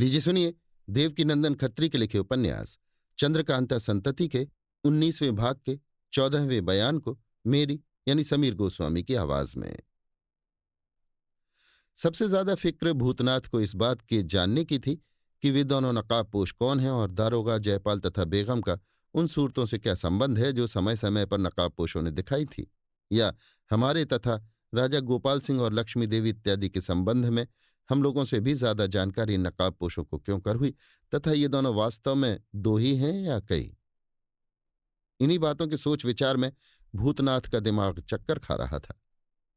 लीजिए सुनिए देवकीनंदन खत्री के लिखे उपन्यास चंद्रकांता संतति के 19वें भाग के 14वें बयान को मेरी यानी समीर गोस्वामी की आवाज में। सबसे ज्यादा फिक्र भूतनाथ को इस बात के जानने की थी कि वे दोनों नकाबपोश कौन हैं और दारोगा जयपाल तथा बेगम का उन सूरतों से क्या संबंध है जो समय समय पर नकाबपोशों ने दिखाई थी, या हमारे तथा राजा गोपाल सिंह और लक्ष्मी देवी इत्यादि के संबंध में हम लोगों से भी ज्यादा जानकारी इन नकाबपोशों को क्यों कर हुई, तथा ये दोनों वास्तव में दो ही हैं या कई। इन्हीं बातों के सोच विचार में भूतनाथ का दिमाग चक्कर खा रहा था।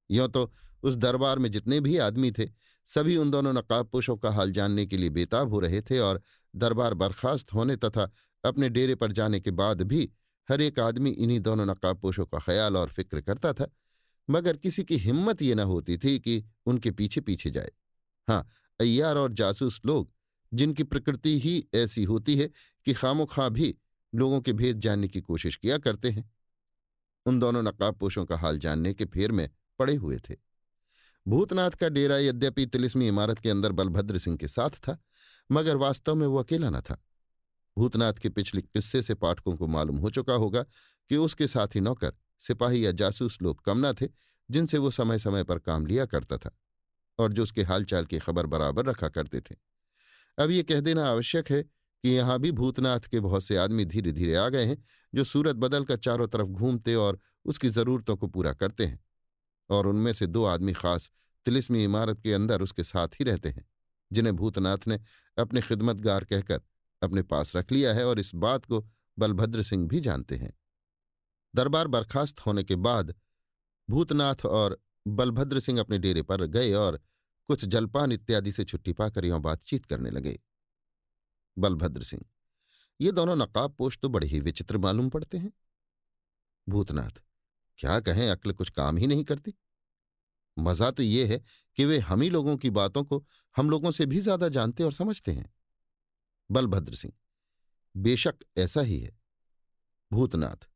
यों तो उस दरबार में जितने भी आदमी थे सभी उन दोनों नकाबपोशों का हाल जानने के लिए बेताब हो रहे थे, और दरबार बर्खास्त होने तथा अपने डेरे पर जाने के बाद भी हर एक आदमी इन्हीं दोनों नकाबपोशों का ख्याल और फिक्र करता था, मगर किसी की हिम्मत ये न होती थी कि उनके पीछे पीछे जाए। हाँ, अय्यार और जासूस लोग, जिनकी प्रकृति ही ऐसी होती है कि खामोखा भी लोगों के भेद जानने की कोशिश किया करते हैं, उन दोनों नकाबपोशों का हाल जानने के फेर में पड़े हुए थे। भूतनाथ का डेरा यद्यपि तिलिस्मी इमारत के अंदर बलभद्र सिंह के साथ था, मगर वास्तव में वो अकेला न था। भूतनाथ के पिछले किस्से से पाठकों को मालूम हो चुका होगा कि उसके साथी नौकर, सिपाही या जासूस लोग कम न थे जिनसे वो समय समय पर काम लिया करता था और जो उसके हालचाल की खबर बराबर रखा करते थे। अब ये कह देना आवश्यक है कि यहां भी भूतनाथ के बहुत से आदमी धीरे धीरे आ गए हैं जो सूरत बदलकर चारों तरफ घूमते और उसकी जरूरतों को पूरा करते हैं, और उनमें से दो आदमी खास तिलिस्मी इमारत के अंदर उसके साथ ही रहते हैं, जिन्हें भूतनाथ ने अपने खिदमतगार कहकर अपने पास रख लिया है, और इस बात को बलभद्र सिंह भी जानते हैं। दरबार बर्खास्त होने के बाद भूतनाथ और बलभद्र सिंह अपने डेरे पर गए और कुछ जलपान इत्यादि से छुट्टी पाकर यों बातचीत करने लगे। बलभद्र सिंह: ये दोनों नकाबपोश तो बड़े ही विचित्र मालूम पड़ते हैं। भूतनाथ: क्या कहें, अक्ल कुछ काम ही नहीं करती। मजा तो ये है कि वे हम ही लोगों की बातों को हम लोगों से भी ज्यादा जानते और समझते हैं। बलभद्र सिंह: बेशक ऐसा ही है। भूतनाथ: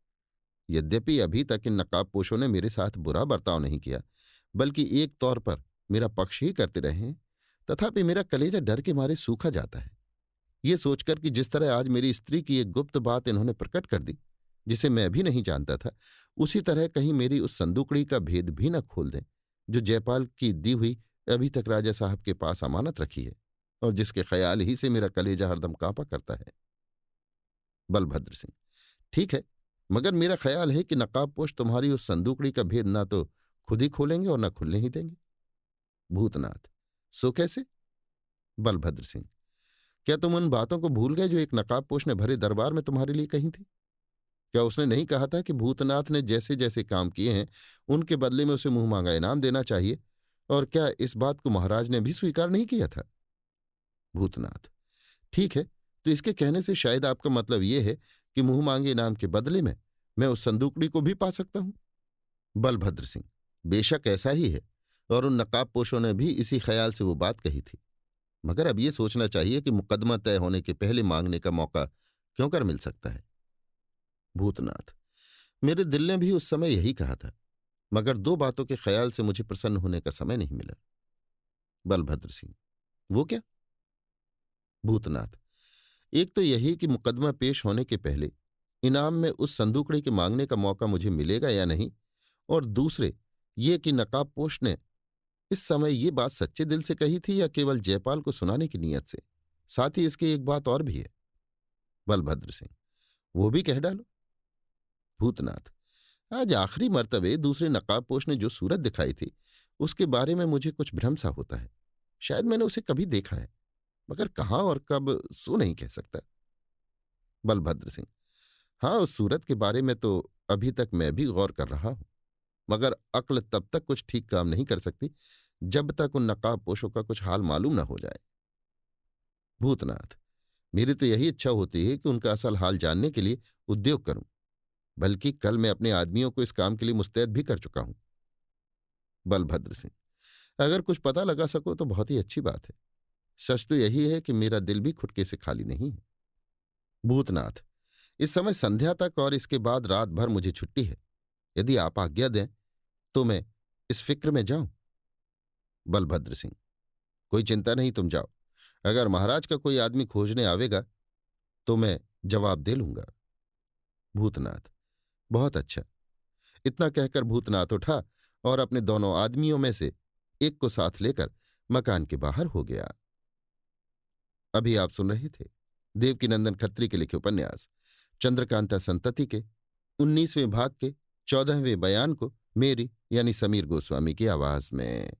यद्यपि अभी तक इन नकाबपोशों ने मेरे साथ बुरा बर्ताव नहीं किया, बल्कि एक तौर पर मेरा पक्ष ही करते रहे हैं, तथापि मेरा कलेजा डर के मारे सूखा जाता है, ये सोचकर कि जिस तरह आज मेरी स्त्री की एक गुप्त बात इन्होंने प्रकट कर दी जिसे मैं भी नहीं जानता था, उसी तरह कहीं मेरी उस संदूकड़ी का भेद भी न खोल दें जो जयपाल की दी हुई अभी तक राजा साहब के पास अमानत रखी है, और जिसके ख्याल ही से मेरा कलेजा हरदम कांपा करता है। बलभद्र सिंह: ठीक है, मगर मेरा ख्याल है कि नकाबपोश तुम्हारी उस संदूकड़ी का भेद ना तो खुद ही खोलेंगे और न खुलने ही देंगे। भूतनाथ: सो कैसे? बलभद्र सिंह: क्या तुम उन बातों को भूल गए जो एक नकाबपोश ने भरे दरबार में तुम्हारे लिए कही थी? क्या उसने नहीं कहा था कि भूतनाथ ने जैसे जैसे काम किए हैं उनके बदले में उसे मुंह मांगा इनाम देना चाहिए, और क्या इस बात को महाराज ने भी स्वीकार नहीं किया था? भूतनाथ: ठीक है, तो इसके कहने से शायद आपका मतलब यह है कि मुंह मांगे इनाम के बदले में मैं उस संदूकड़ी को भी पा सकता हूं। बलभद्र सिंह: बेशक ऐसा ही है, और उन नकाबपोशों ने भी इसी ख्याल से वो बात कही थी, मगर अब ये सोचना चाहिए कि मुकदमा तय होने के पहले मांगने का मौका क्यों कर मिल सकता है। भूतनाथ: मेरे दिल ने भी उस समय यही कहा था, मगर दो बातों के ख्याल से मुझे प्रसन्न होने का समय नहीं मिला। बलभद्र सिंह: वो क्या? भूतनाथ: एक तो यही कि मुकदमा पेश होने के पहले इनाम में उस संदूकड़ी के मांगने का मौका मुझे मिलेगा या नहीं, और दूसरे ये कि नकाबपोश ने इस समय ये बात सच्चे दिल से कही थी या केवल जयपाल को सुनाने की नीयत से। साथ ही इसकी एक बात और भी है। बलभद्र सिंह: वो भी कह डालो। भूतनाथ: आज आखिरी मर्तबे दूसरे नकाबपोश ने जो सूरत दिखाई थी उसके बारे में मुझे कुछ भ्रम सा होता है। शायद मैंने उसे कभी देखा है, मगर कहाँ और कब सो नहीं कह सकता। बलभद्र सिंह: हाँ, उस सूरत के बारे में तो अभी तक मैं भी गौर कर रहा हूं, मगर अक्ल तब तक कुछ ठीक काम नहीं कर सकती जब तक उन नकाबपोशों का कुछ हाल मालूम न हो जाए। भूतनाथ: मेरी तो यही इच्छा होती है कि उनका असल हाल जानने के लिए उद्योग करूं, बल्कि कल मैं अपने आदमियों को इस काम के लिए मुस्तैद भी कर चुका हूं। बलभद्र सिंह: अगर कुछ पता लगा सको तो बहुत ही अच्छी बात है। सच तो यही है कि मेरा दिल भी खुटके से खाली नहीं है। भूतनाथ: इस समय संध्या तक और इसके बाद रात भर मुझे छुट्टी है। यदि आप आज्ञा दें तो मैं इस फिक्र में जाऊं। बलभद्र सिंह: कोई चिंता नहीं, तुम जाओ। अगर महाराज का कोई आदमी खोजने आवेगा तो मैं जवाब दे लूंगा। भूतनाथ: बहुत अच्छा। इतना कहकर भूतनाथ उठा और अपने दोनों आदमियों में से एक को साथ लेकर मकान के बाहर हो गया। अभी आप सुन रहे थे देवकीनंदन खत्री के लिखे उपन्यास चंद्रकांता संतति के 19वें भाग के 14वें बयान को मेरी यानी समीर गोस्वामी की आवाज में।